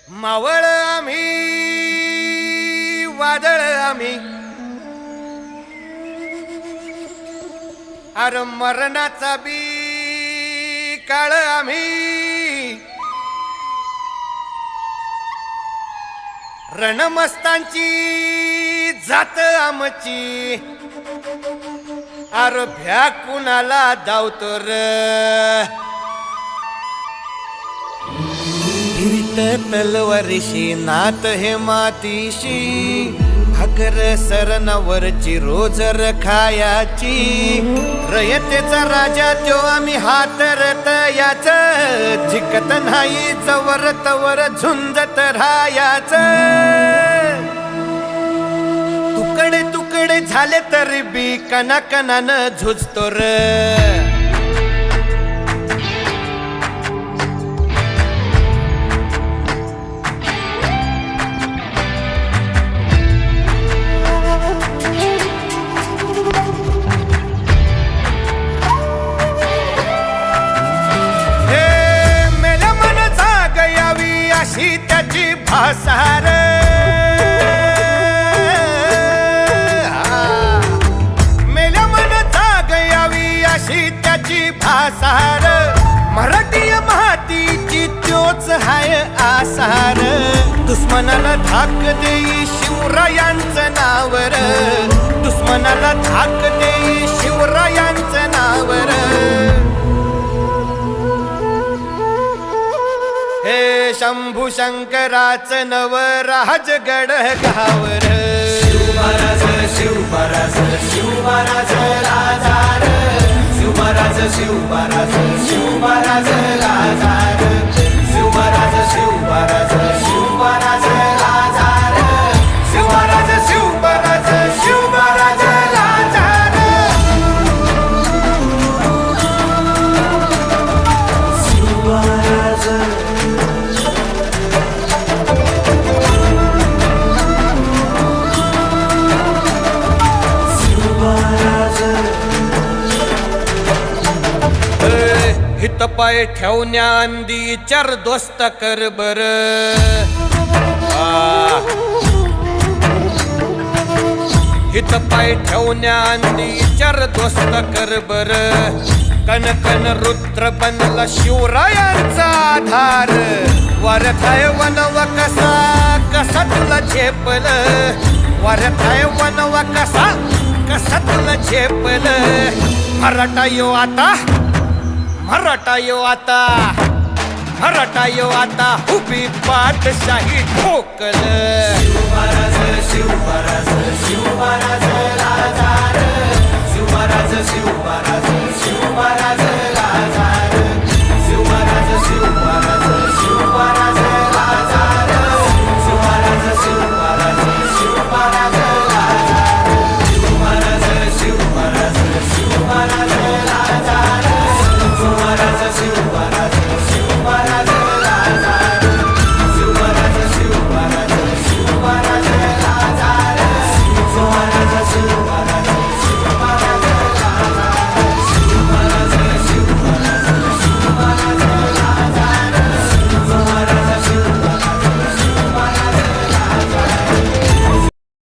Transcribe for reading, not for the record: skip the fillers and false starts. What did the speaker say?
मावळ आम्ही वादळ आम्ही अरे मरणाचा बी काळ आम्ही रणमस्तांची जात आमची अरे भ्या कुणाला धावतो र फिरत तलवारीशी नात हे मातीशी भाकर सरणावरची रोजर खायाची रयतेचा राजा त्यो आम्ही हातरत याच जिकत नाही जवर तवर झुंजत राहायाच तुकडे तुकडे झाले तरी बी कणाकणानं झुजतो र अशी त्याची भासार मेल्या मन जाग यावी अशी त्याची भासार मराठी मातीची त्योच हाय आसार दुश्मनाला धाक देई शिवरायांचं नावर दुश्मनाला धाक देई शिवरायांचं नावर हे शंभू शंकराचं नव राजगड गावर शिवमहाराज शिवमहाराज शिवमहाराज राजार शिवमहाराज शिवमहाराज शिवमहाराज राजार शिवमहाराज शिवमहाराज शिवमहाराज राजार शिवमहाराज शिवमहाराज शिवमहाराज राजार शिवमहाराज हित पाय ठेवण्या अंदी चार दोस्त कर बर हित पाय ठेवण्या अंदी चार दोस्त कर बर कन कन रुद्र बनला शिवरायांचा आधार वरथाय वनवा कसा कसा तुला झेपल वरथाय वनवा कसा कसा तुला झेपल मराठा यो आता मराठा यो आता मराठा यो आता उभी पाठशाही ठोकल शिवमहाराज शिवमहाराज शिवमहाराज राजार शिवमहाराज शिवमहाराज शिवमहाराज